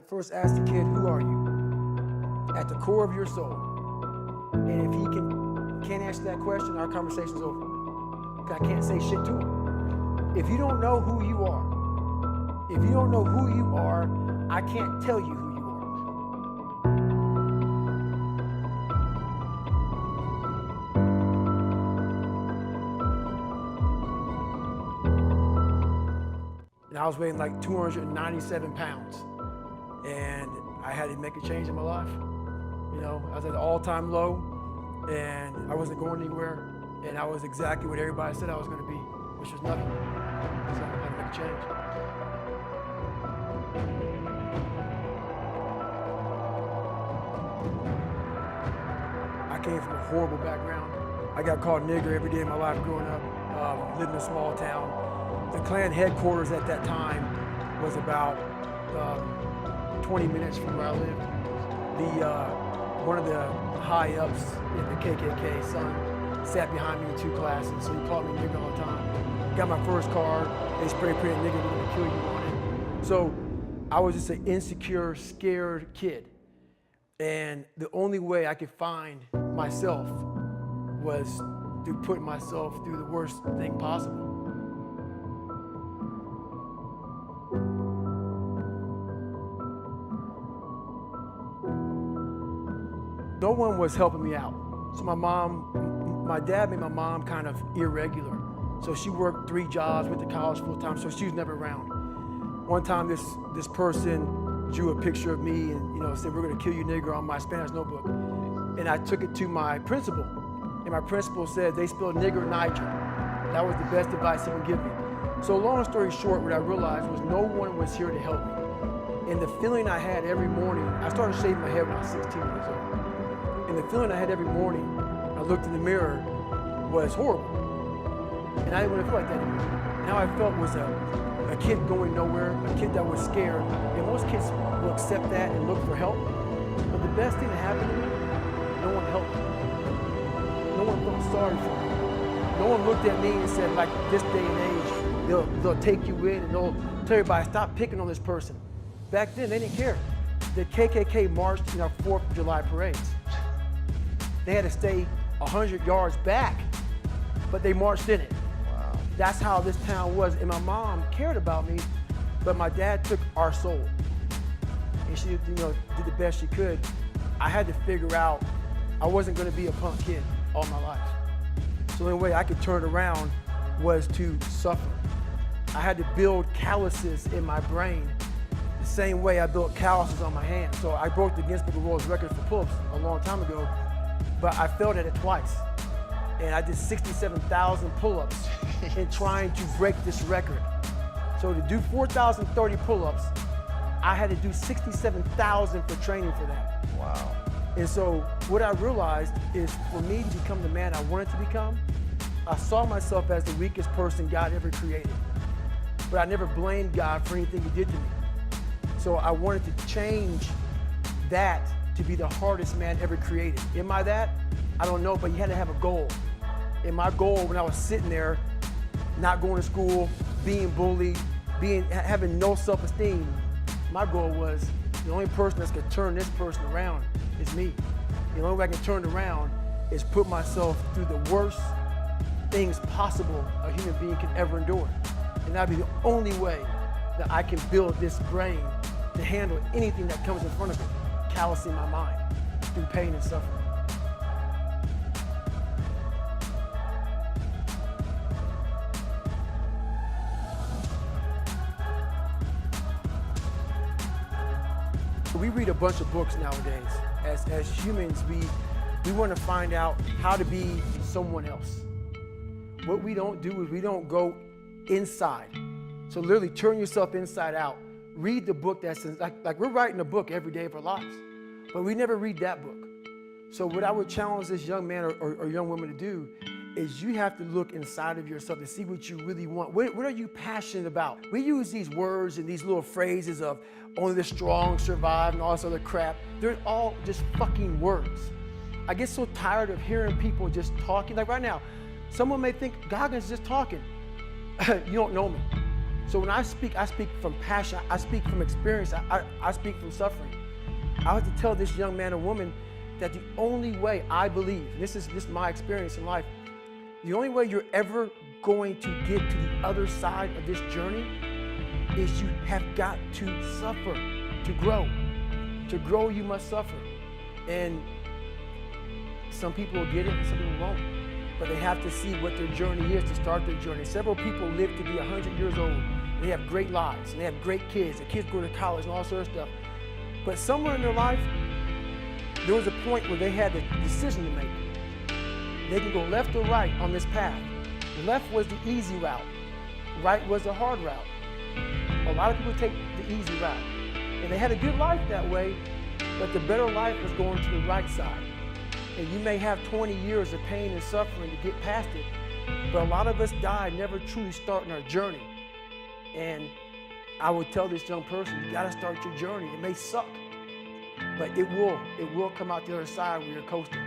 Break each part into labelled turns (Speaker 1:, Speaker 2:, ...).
Speaker 1: First ask the kid, who are you? At the core of your soul. And if he can't answer that question, our conversation's over. I can't say shit to him. If you don't know who you are, I can't tell you who you are. And I was weighing like 297 pounds. And I had to make a change in my life. You know, I was at an all-time low, and I wasn't going anywhere, and I was exactly what everybody said I was going to be, which was nothing. So I had to make a change. I came from a horrible background. I got called nigger every day of my life growing up, lived in a small town. The Klan headquarters at that time was about 20 minutes from where I lived. One of the high-ups in the KKK, son, sat behind me in 2 classes, so he called me nigger all the time. Got my first car, they spray-painted nigger, we're gonna kill you on it. So I was just an insecure, scared kid. And the only way I could find myself was to put myself through the worst thing possible. No one was helping me out. So my dad made my mom kind of irregular. So she worked 3 jobs, went to college full time, so she was never around. One time this person drew a picture of me and said, "We're gonna kill you nigger," on my Spanish notebook. And I took it to my principal. And my principal said, "They spelled nigger Niger." That was the best advice he could give me. So long story short, what I realized was no one was here to help me. And the feeling I had every morning, I started shaving my head when I was 16 years old. And the feeling I had every morning, I looked in the mirror, was horrible. And I didn't want to feel like that anymore. And how I felt was a kid going nowhere, a kid that was scared. And most kids will accept that and look for help. But the best thing that happened to me, no one helped me. No one felt sorry for me. No one looked at me and said, like this day and age, they'll take you in and they'll tell everybody, stop picking on this person. Back then, they didn't care. The KKK marched in our 4th of July parades. They had to stay 100 yards back, but they marched in it.
Speaker 2: Wow.
Speaker 1: That's how this town was. And my mom cared about me, but my dad took our soul. And she did the best she could. I had to figure out I wasn't gonna be a punk kid all my life. So the only way I could turn around was to suffer. I had to build calluses in my brain the same way I built calluses on my hands. So I broke the Guinness Book of World Records for pull-ups a long time ago, but I failed at it twice. And I did 67,000 pull-ups in trying to break this record. So to do 4,030 pull-ups, I had to do 67,000 for training for that.
Speaker 2: Wow.
Speaker 1: And so what I realized is for me to become the man I wanted to become, I saw myself as the weakest person God ever created. But I never blamed God for anything he did to me. So I wanted to change that to be the hardest man ever created. Am I that? I don't know, but you had to have a goal. And my goal when I was sitting there, not going to school, being bullied, having no self-esteem, my goal was the only person that's gonna turn this person around is me. The only way I can turn it around is put myself through the worst things possible a human being can ever endure. And that'd be the only way that I can build this brain to handle anything that comes in front of it, callousing my mind through pain and suffering. We read a bunch of books nowadays. As humans, we want to find out how to be someone else. What we don't do is we don't go inside. So literally turn yourself inside out. Read the book that's like we're writing a book every day of our lives, but we never read that book. So what I would challenge this young man or young woman to do is you have to look inside of yourself to see what you really want. What are you passionate about? We use these words and these little phrases of only the strong survive and all this other crap. They're all just fucking words. I get so tired of hearing people just talking. Like right now, someone may think Goggins is just talking. You don't know me. So when I speak from passion, I speak from experience, I speak from suffering. I have to tell this young man or woman that the only way I believe, this is my experience in life, the only way you're ever going to get to the other side of this journey is you have got to suffer to grow. To grow, you must suffer. And some people will get it and some people won't. But they have to see what their journey is to start their journey. Several people live to be 100 years old. They have great lives and they have great kids. The kids go to college and all sorts of stuff. But somewhere in their life, there was a point where they had a decision to make. They can go left or right on this path. Left was the easy route. Right was the hard route. A lot of people take the easy route. And they had a good life that way, but the better life was going to the right side. And you may have 20 years of pain and suffering to get past it, but a lot of us die never truly starting our journey. And I would tell this young person, you gotta start your journey. It may suck, but it will come out the other side where you're coasting.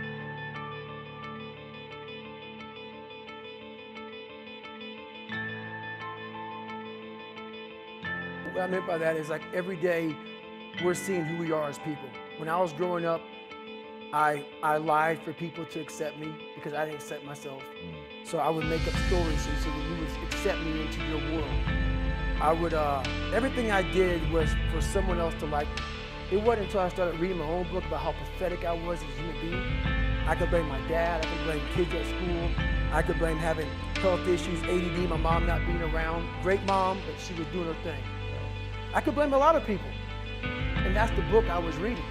Speaker 1: What I meant by that is like every day we're seeing who we are as people. When I was growing up, I lied for people to accept me because I didn't accept myself. So I woid make up stories so that you would accept me into your world. Everything I did was for someone else to like me. It wasn't until I started reading my own book about how pathetic I was as a human being. I could blame my dad, I could blame kids at school, I could blame having health issues, ADD, my mom not being around. Great mom, but she was doing her thing. I could blame a lot of people. And that's the book I was reading.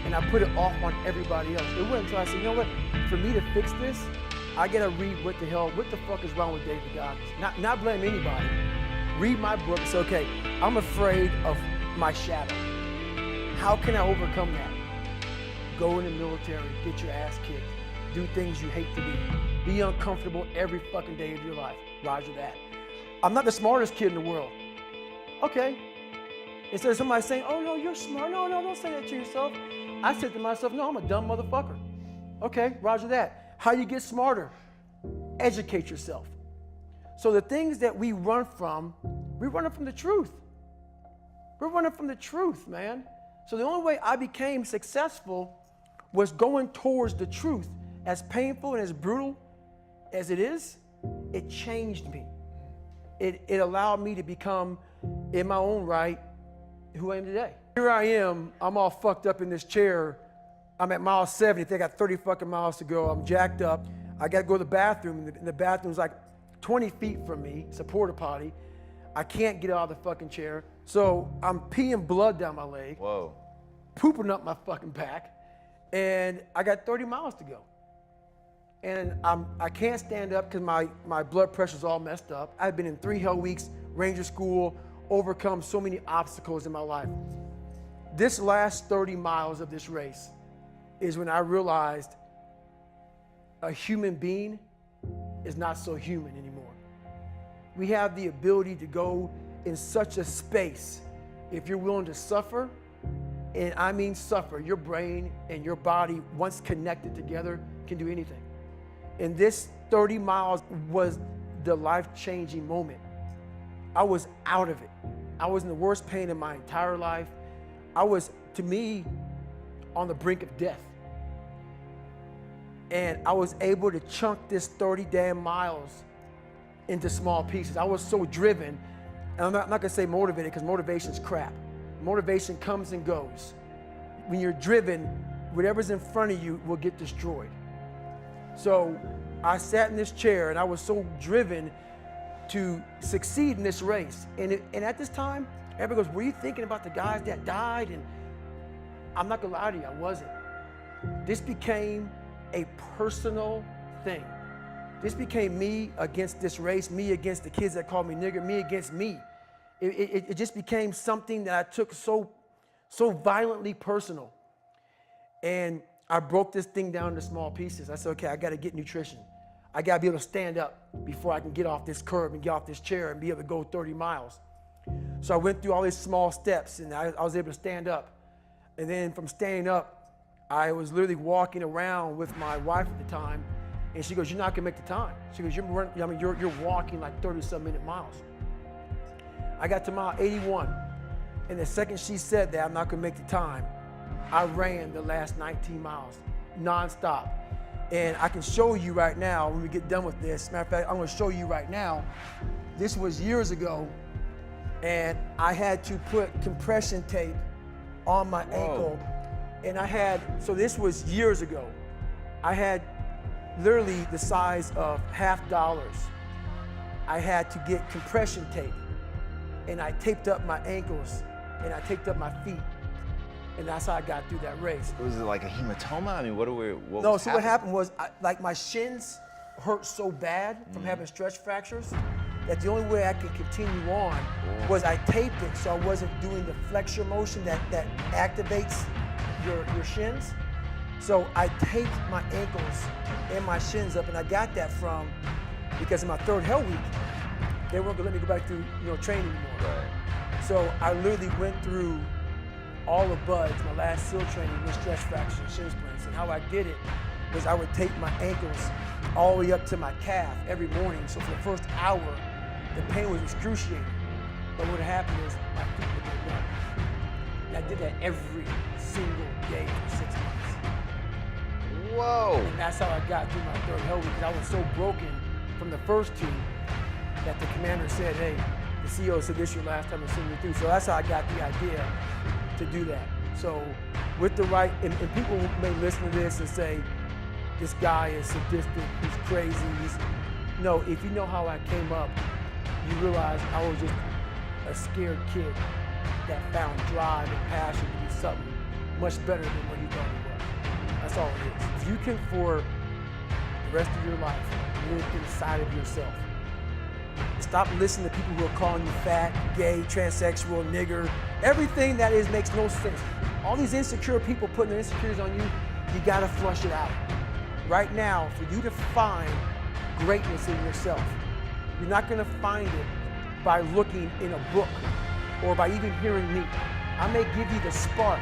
Speaker 1: And I put it off on everybody else. It wasn't until I said, you know what, for me to fix this, I gotta read what the fuck is wrong with David Goggins. Not blame anybody. Read my book and say, okay, I'm afraid of my shadow. How can I overcome that? Go in the military, get your ass kicked, do things you hate to do. Be uncomfortable every fucking day of your life. Roger that. I'm not the smartest kid in the world. Okay. Instead of somebody saying, oh no, you're smart. No, don't say that to yourself. I said to myself, no, I'm a dumb motherfucker. Okay, roger that. How you get smarter? Educate yourself. So the things that we run from, we're running from the truth. We're running from the truth, man. So the only way I became successful was going towards the truth. As painful and as brutal as it is, it changed me. It allowed me to become, in my own right, who I am today. Here I am, I'm all fucked up in this chair. I'm at mile 70, I got 30 fucking miles to go. I'm jacked up. I gotta go to the bathroom, and the bathroom's like 20 feet from me. It's a porta potty. I can't get out of the fucking chair. So I'm peeing blood down my leg.
Speaker 2: Whoa.
Speaker 1: Pooping up my fucking back. And I got 30 miles to go. And I can't stand up because my blood pressure's all messed up. I've been in 3 hell weeks, Ranger school, overcome so many obstacles in my life. This last 30 miles of this race is when I realized a human being is not so human anymore. We have the ability to go in such a space if you're willing to suffer, and I mean suffer. Your brain and your body, once connected together, can do anything. And this 30 miles was the life-changing moment. I was out of it. I was in the worst pain in my entire life. I was, to me, on the brink of death. And I was able to chunk this 30 damn miles into small pieces. I was so driven, and I'm not gonna say motivated because motivation's crap. Motivation comes and goes. When you're driven, whatever's in front of you will get destroyed. So I sat in this chair and I was so driven to succeed in this race. And at this time, everybody goes, were you thinking about the guys that died? And I'm not gonna lie to you, I wasn't. This became a personal thing. This became me against this race, me against the kids that called me nigger, me against me. It just became something that I took so violently personal. And I broke this thing down into small pieces. I said, okay, I gotta get nutrition. I gotta be able to stand up before I can get off this curb and get off this chair and be able to go 30 miles. So I went through all these small steps and I was able to stand up. And then from standing up, I was literally walking around with my wife at the time, and she goes, you're not gonna make the time. She goes, you're walking like 30-some minute miles. I got to mile 81, and the second she said that I'm not gonna make the time, I ran the last 19 miles, nonstop. And I can show you right now when we get done with this. Matter of fact, I'm gonna show you right now. This was years ago, and I had to put compression tape on my ankle. And I had, so this was years ago. I had literally the size of $50. I had to get compression tape, and I taped up my ankles, and I taped up my feet. And that's how I got through that race.
Speaker 2: Was it like a hematoma? I mean, what
Speaker 1: No, so what happened was, like my shins hurt so bad from having stretch fractures that the only way I could continue on was I taped it so I wasn't doing the flexure motion that activates your shins. So I taped my ankles and my shins up, and I got that from, because in my third hell week, they weren't gonna let me go back to training anymore.
Speaker 2: Right.
Speaker 1: So I literally went through all of BUD/S, my last SEAL training with stretch fractures, shin splints. And how I did it was I would tape my ankles all the way up to my calf every morning. So for the first hour, the pain was excruciating. But what happened is my feet would get numb. And I did that every single day for 6 months.
Speaker 2: Whoa.
Speaker 1: And that's how I got through my third hell week, because I was so broken from the first two that the commander said, hey, the CEO said this is your last time to send you through. So that's how I got the idea to do that. So with the right, and people may listen to this and say, this guy is sadistic, he's crazy, no, if you know how I came up, you realize I was just a scared kid that found drive and passion to be something much better than what he thought he was. That's all it is. If you can, for the rest of your life, live inside of yourself, stop listening to people who are calling you fat, gay, transsexual, nigger. Everything that is makes no sense. All these insecure people putting their insecurities on you, you gotta flush it out. Right now, for you to find greatness in yourself, you're not gonna find it by looking in a book or by even hearing me. I may give you the spark,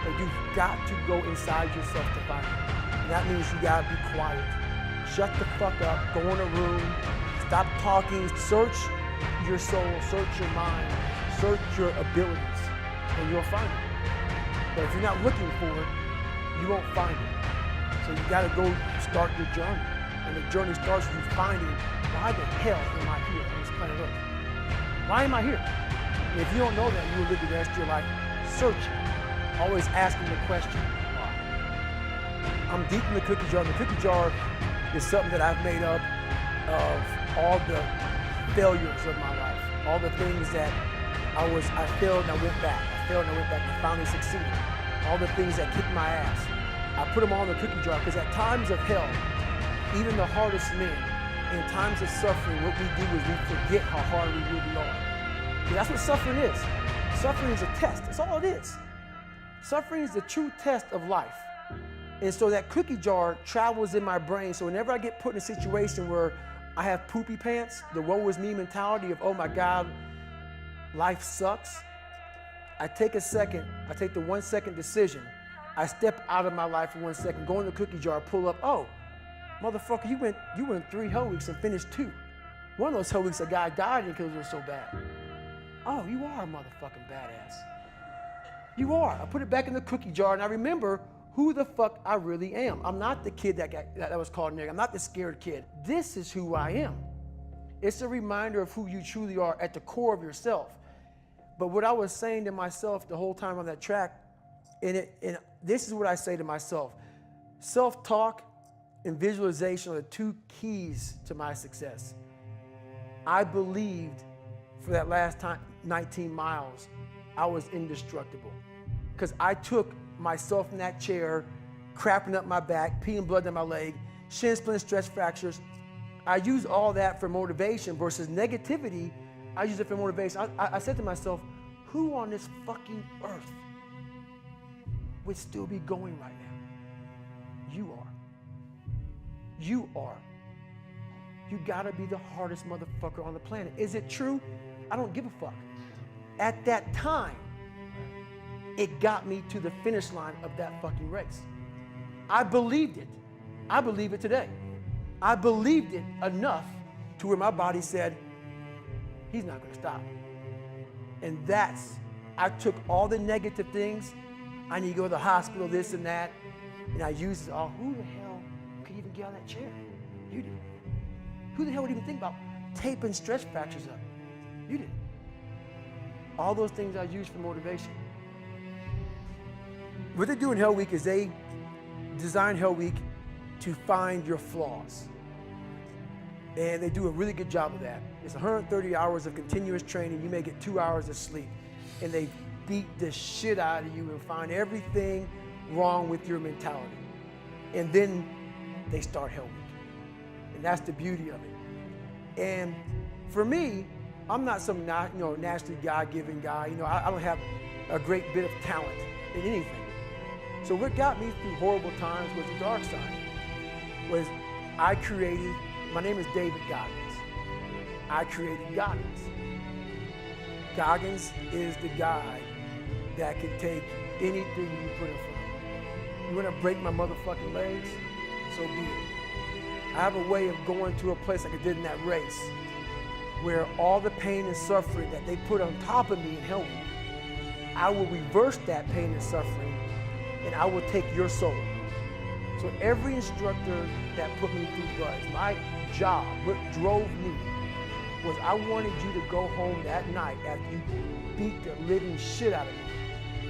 Speaker 1: but you've got to go inside yourself to find it. And that means you gotta be quiet. Shut the fuck up, go in a room, stop talking, search your soul, search your mind, search your abilities, and you'll find it. But if you're not looking for it, you won't find it. So you gotta go start your journey. And the journey starts with you finding, why the hell am I here on this planet Earth? Why am I here? And if you don't know that, you will live the rest of your life searching, always asking the question, why? I'm deep in the cookie jar. The cookie jar is something that I've made up of all the failures of my life, all the things that I failed and I went back. I failed and I went back and I finally succeeded. All the things that kicked my ass. I put them all in the cookie jar because at times of hell, even the hardest men, in times of suffering, what we do is we forget how hard we really are. And that's what suffering is. Suffering is a test. That's all it is. Suffering is the true test of life. And so that cookie jar travels in my brain. So whenever I get put in a situation where I have poopy pants, the woe is me mentality of, oh my God, life sucks, I take a second, I take the 1 second decision, I step out of my life for 1 second, go in the cookie jar, pull up, oh, motherfucker, you went 3 hell weeks and finished 2. One of those hell weeks, a guy died in because it was so bad. Oh, you are a motherfucking badass. You are. I put it back in the cookie jar and I remember who the fuck I really am. I'm not the kid that was called nigger. I'm not the scared kid. This is who I am. It's a reminder of who you truly are at the core of yourself. But what I was saying to myself the whole time on that track, and this is what I say to myself. Self-talk and visualization are the 2 keys to my success. I believed for that last 19 miles, I was indestructible. Because I took myself in that chair, crapping up my back, peeing blood down my leg, shin splints, stretch fractures. I use all that for motivation versus negativity. I use it for motivation. I said to myself, who on this fucking earth would still be going right now? You are. You are. You gotta be the hardest motherfucker on the planet. Is it true? I don't give a fuck. At that time, it got me to the finish line of that fucking race. I believed it. I believe it today. I believed it enough to where my body said, he's not gonna stop. And I took all the negative things. I need to go to the hospital, this and that. And I used it all. Who the hell could even get out of that chair? You did. Who the hell would even think about taping stretch fractures up? You did. All those things I used for motivation. What they do in Hell Week is they design Hell Week to find your flaws. And they do a really good job of that. It's 130 hours of continuous training. You may get 2 hours of sleep. And they beat the shit out of you and find everything wrong with your mentality. And then they start Hell Week. And that's the beauty of it. And for me, I'm not some naturally God-given guy. I don't have a great bit of talent in anything. So what got me through horrible times was the dark side. My name is David Goggins. I created Goggins. Goggins is the guy that can take anything you put in front of him. You want to break my motherfucking legs? So be it. I have a way of going to a place like I did in that race where all the pain and suffering that they put on top of me in Hell Week, I will reverse that pain and suffering and I will take your soul. So every instructor that put me through drugs, my job, what drove me, was I wanted you to go home that night after you beat the living shit out of me,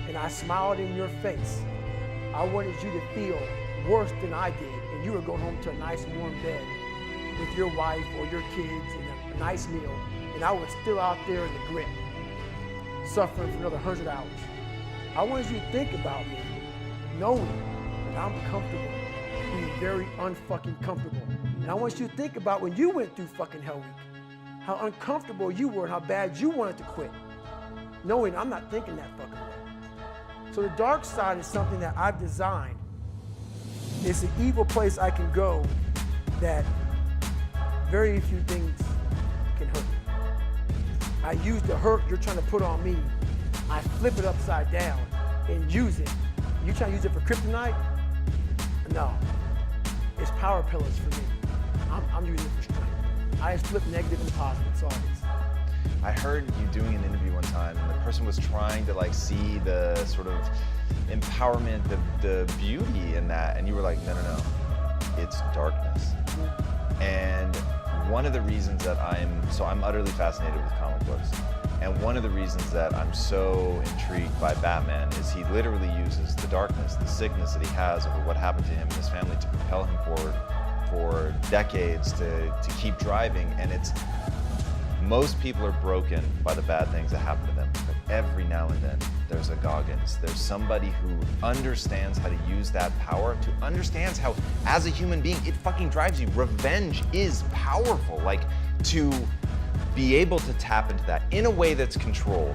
Speaker 1: and I smiled in your face. I wanted you to feel worse than I did, and you would go home to a nice warm bed with your wife or your kids and a nice meal, and I was still out there in the grip, suffering for another 100 hours. I wanted you to think about me, knowing that I'm comfortable, being very unfucking comfortable. And I want you to think about when you went through fucking Hell Week, how uncomfortable you were and how bad you wanted to quit, knowing I'm not thinking that fucking way. So the dark side is something that I've designed. It's an evil place I can go that very few things can hurt me. I use the hurt you're trying to put on me, I flip it upside down and use it. You trying to use it for kryptonite? No. It's power pillars for me. I'm using it for strength. I just flip negative and positive, that's all it is.
Speaker 2: I heard you doing an interview one time, and the person was trying to see the sort of empowerment, the beauty in that, and you were like, no, it's darkness. And one of the reasons that I'm utterly fascinated with comic books, and one of the reasons that I'm so intrigued by Batman is he literally uses the darkness, the sickness that he has over what happened to him and his family to propel him forward for decades to keep driving. And most people are broken by the bad things that happen to them, but every now and then there's a Goggins. There's somebody who understands how to use that power, understands how, as a human being, it fucking drives you. Revenge is powerful. To be able to tap into that in a way that's controlled,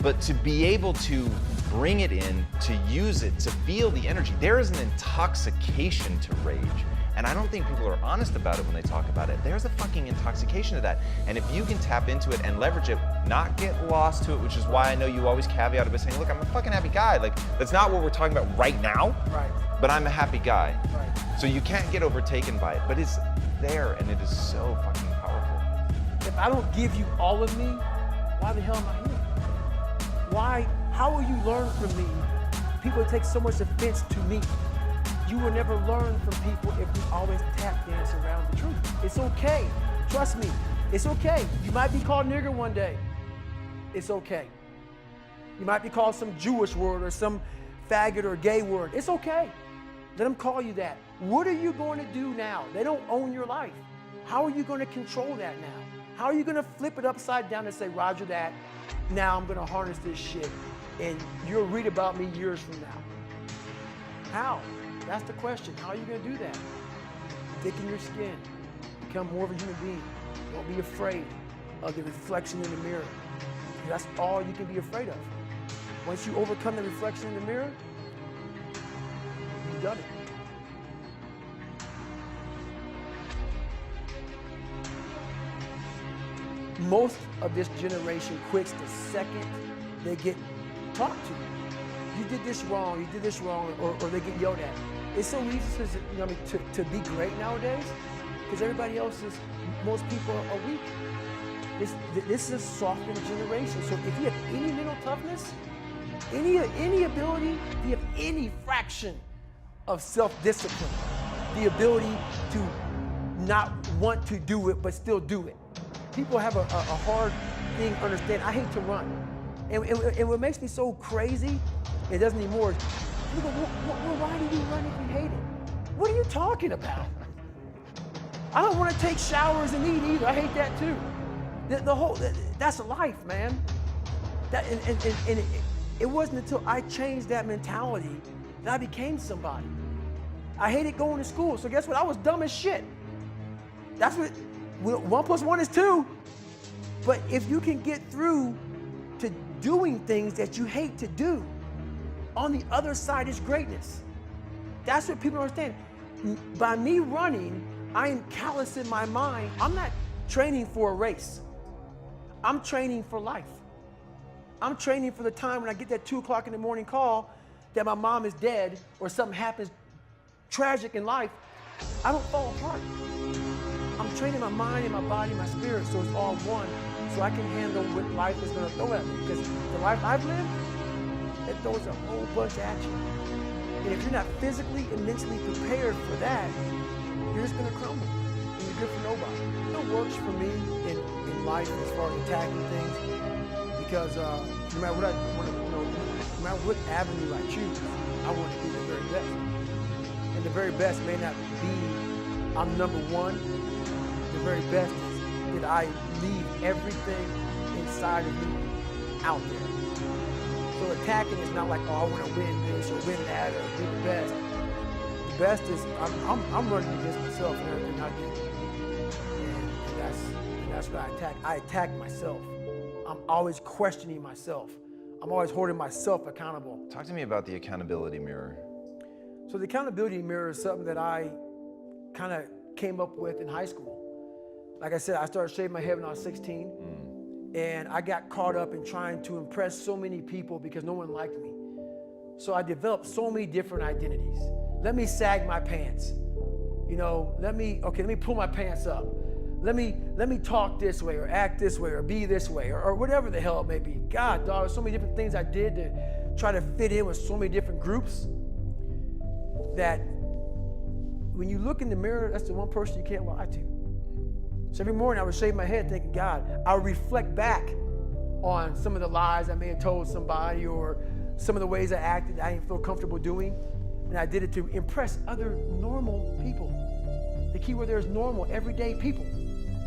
Speaker 2: but to be able to bring it in, to use it, to feel the energy. There is an intoxication to rage. And I don't think people are honest about it when they talk about it. There's a fucking intoxication to that. And if you can tap into it and leverage it, not get lost to it, which is why I know you always caveat it by saying, look, I'm a fucking happy guy. That's not what we're talking about right now,
Speaker 1: right?
Speaker 2: But I'm a happy guy.
Speaker 1: Right.
Speaker 2: So you can't get overtaken by it, but it's there and it is so fucking powerful.
Speaker 1: If I don't give you all of me, why the hell am I here? How will you learn from me? People take so much offense to me. You will never learn from people if we always tap dance around the truth. It's okay. Trust me. It's okay. You might be called nigger one day. It's okay. You might be called some Jewish word or some faggot or gay word. It's okay. Let them call you that. What are you going to do now? They don't own your life. How are you going to control that now? How are you going to flip it upside down and say, Roger that, now I'm going to harness this shit, and you'll read about me years from now? How? That's the question. How are you going to do that? Thicken your skin. Become more of a human being. Don't be afraid of the reflection in the mirror. That's all you can be afraid of. Once you overcome the reflection in the mirror, you've done it. Most of this generation quits the second they get talked to. You did this wrong, or they get yelled at. It's so easy to be great nowadays because most people are weak. This is a softened generation. So if you have any mental toughness, any ability, if you have any fraction of self-discipline, the ability to not want to do it but still do it. People have a hard thing to understand. I hate to run. And what makes me so crazy, it doesn't anymore, is people go, well, why do you run if you hate it? What are you talking about? I don't want to take showers and eat either. I hate that too. That's life, man. It wasn't until I changed that mentality that I became somebody. I hated going to school, so guess what? I was dumb as shit. That's what 1 + 1 is 2. But if you can get through to doing things that you hate to do, on the other side is greatness. That's what people don't understand. By me running, I am callous in my mind. I'm not training for a race. I'm training for life. I'm training for the time when I get that 2 o'clock in the morning call that my mom is dead or something happens tragic in life. I don't fall apart. I'm training my mind and my body and my spirit so it's all one, so I can handle what life is going to throw at me. Because the life I've lived, it throws a whole bunch at you. And if you're not physically and mentally prepared for that, you're just going to crumble. And you're good for nobody. It works for me in life as far as attacking things, because no matter what no matter what avenue I choose, I want to be the very best. And the very best may not be I'm number one. The very best is that I leave everything inside of me out there. So attacking is not like, oh, I want to win this or win that or be the best. The best is I'm running against myself and everything I do. And that's what I attack. I attack myself. I'm always questioning myself. I'm always holding myself accountable.
Speaker 2: Talk to me about the accountability mirror.
Speaker 1: So the accountability mirror is something that I kind of came up with in high school. Like I said, I started shaving my head when I was 16. And I got caught up in trying to impress so many people because no one liked me. So I developed so many different identities. Let me sag my pants. You know, let me pull my pants up. Let me talk this way or act this way or be this way or whatever the hell it may be. God, dog, there's so many different things I did to try to fit in with so many different groups that when you look in the mirror, that's the one person you can't lie to. So every morning I would shave my head thinking, God, I'll reflect back on some of the lies I may have told somebody or some of the ways I acted I didn't feel comfortable doing. And I did it to impress other normal people. The key word there is normal, everyday people.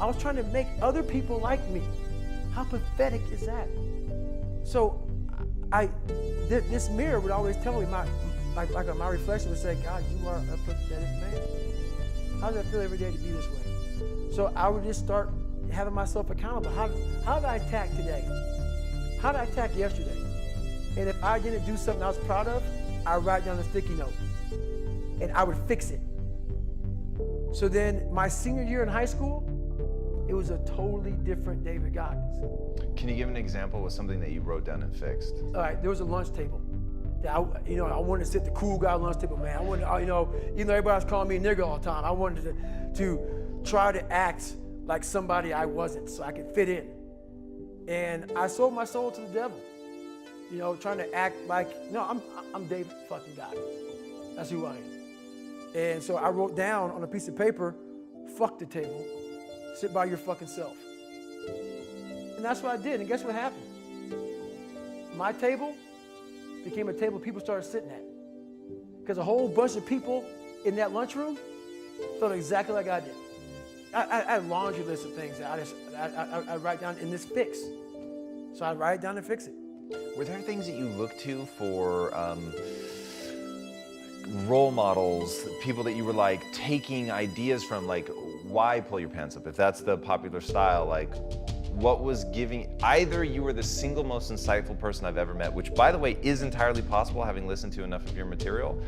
Speaker 1: I was trying to make other people like me. How pathetic is that? So this mirror would always tell me, my reflection would say, God, you are a pathetic man. How does that feel every day to be this way? So I would just start having myself accountable. How did I attack today? How did I attack yesterday? And if I didn't do something I was proud of, I would write down a sticky note and I would fix it. So then my senior year in high school, it was a totally different David Goggins.
Speaker 2: Can you give an example of something that you wrote down and fixed?
Speaker 1: All right, there was a lunch table. I wanted to sit the cool guy lunch table, man. I wanted, even though everybody was calling me a nigga all the time, I wanted to try to act like somebody I wasn't so I could fit in. And I sold my soul to the devil. Trying to act like, no, I'm David fucking Goggins. That's who I am. And so I wrote down on a piece of paper, fuck the table, sit by your fucking self. And that's what I did, and guess what happened? My table became a table people started sitting at. Because a whole bunch of people in that lunchroom felt exactly like I did. I had a laundry list of things that I write down in this fix. So I write it down and fix it.
Speaker 2: Were there things that you look to for role models, people that you were like taking ideas from, like why pull your pants up? If that's the popular style, like what was giving, either you were the single most insightful person I've ever met, which by the way is entirely possible having listened to enough of your material,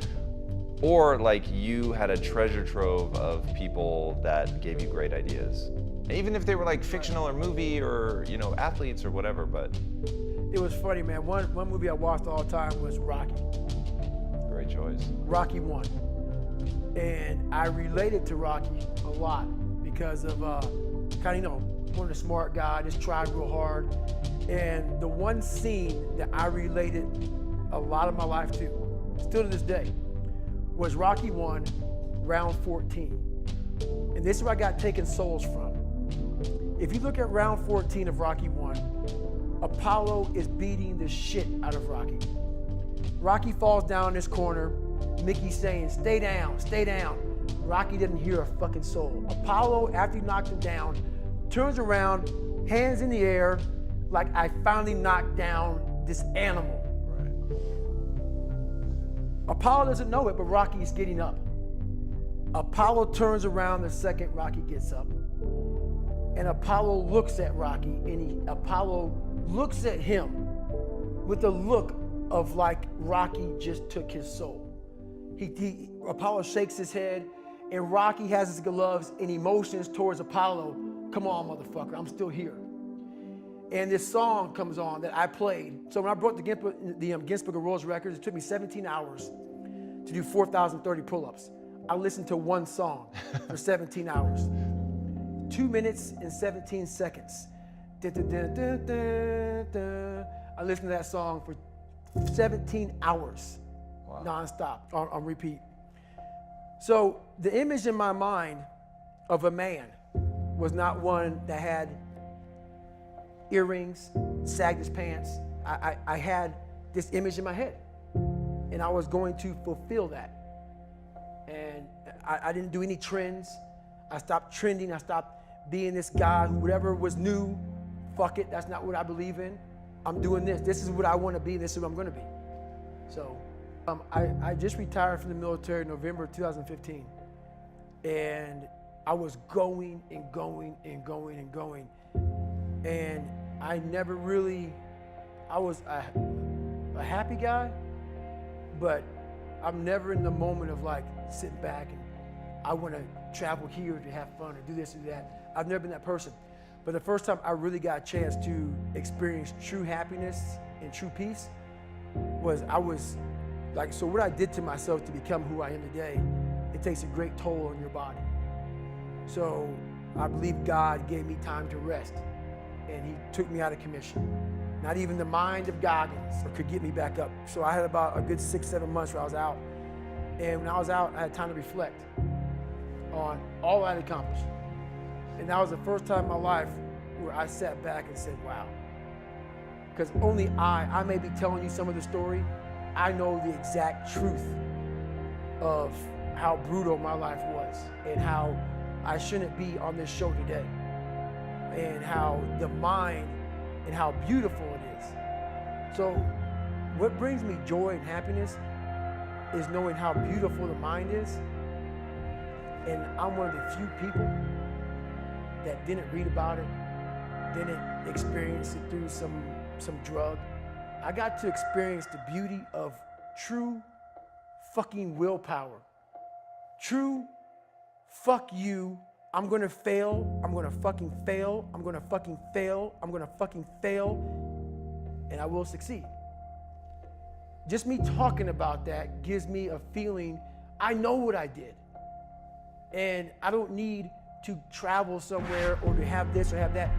Speaker 2: or like you had a treasure trove of people that gave you great ideas. Even if they were like fictional or movie or, athletes or whatever, but.
Speaker 1: It was funny, man. One movie I watched all the time was Rocky.
Speaker 2: Great choice.
Speaker 1: Rocky 1. And I related to Rocky a lot because of kind of, One of the smart guy, just tried real hard. And the one scene that I related a lot of my life to, still to this day, was Rocky 1, round 14. And this is where I got taken souls from. If you look at round 14 of Rocky 1, Apollo is beating the shit out of Rocky. Rocky falls down in this corner. Mickey's saying, stay down, stay down. Rocky didn't hear a fucking soul. Apollo, after he knocked him down, turns around, hands in the air, like I finally knocked down this animal. Right. Apollo doesn't know it, but Rocky's getting up. Apollo turns around the second Rocky gets up. And Apollo looks at Rocky, and Apollo looks at him with a look of like Rocky just took his soul. Apollo shakes his head, and Rocky has his gloves and emotions towards Apollo. Come on, motherfucker, I'm still here. And this song comes on that I played. So when I broke the Guinness Book of World Records, it took me 17 hours to do 4,030 pull-ups. I listened to one song for 17 hours. 2 minutes and 17 seconds. I listened to that song for 17 hours, wow, nonstop, on repeat. So the image in my mind of a man was not one that had earrings, sagged his pants. I had this image in my head, and I was going to fulfill that. And I didn't do any trends. I stopped trending. I stopped being this guy who whatever was new, fuck it, that's not what I believe in. I'm doing this. This is what I want to be. This is what I'm going to be. So I just retired from the military in November 2015. And I was going and going and going and going. And I never really, I was a happy guy, but I'm never in the moment of like sitting back and I want to travel here to have fun or do this or that. I've never been that person. But the first time I really got a chance to experience true happiness and true peace was so what I did to myself to become who I am today, it takes a great toll on your body. So I believe God gave me time to rest, and he took me out of commission. Not even the mind of Goggins could get me back up. So I had about a good 6-7 months where I was out. And when I was out, I had time to reflect on all I had accomplished. And that was the first time in my life where I sat back and said, wow. Because only I may be telling you some of the story, I know the exact truth of how brutal my life was and how I shouldn't be on this show today, and how the mind and how beautiful it is. So what brings me joy and happiness is knowing how beautiful the mind is. And I'm one of the few people that didn't read about it, didn't experience it through some drug. I got to experience the beauty of true fucking willpower. True, fuck you, I'm gonna fail, I'm gonna fucking fail, I'm gonna fucking fail, I'm gonna fucking fail, and I will succeed. Just me talking about that gives me a feeling, I know what I did. And I don't need to travel somewhere or to have this or have that.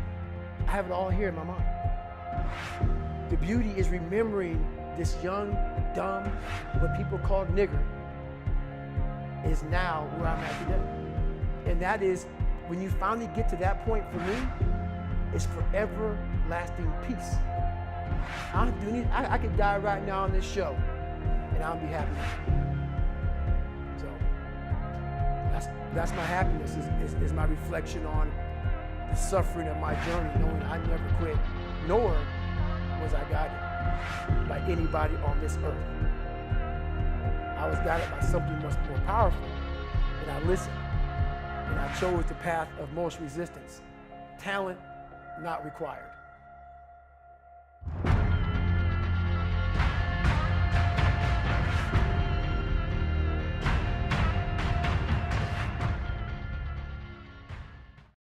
Speaker 1: I have it all here in my mind. The beauty is remembering this young, dumb, what people call nigger, is now where I'm at today. And that is, when you finally get to that point for me, it's forever lasting peace. I don't have to do anything. I could die right now on this show and I'll be happy. So that's my happiness, is my reflection on the suffering of my journey, knowing I never quit, nor was I guided by anybody on this earth. I was guided by something much more powerful, and I listened, and I chose the path of most resistance. Talent not required.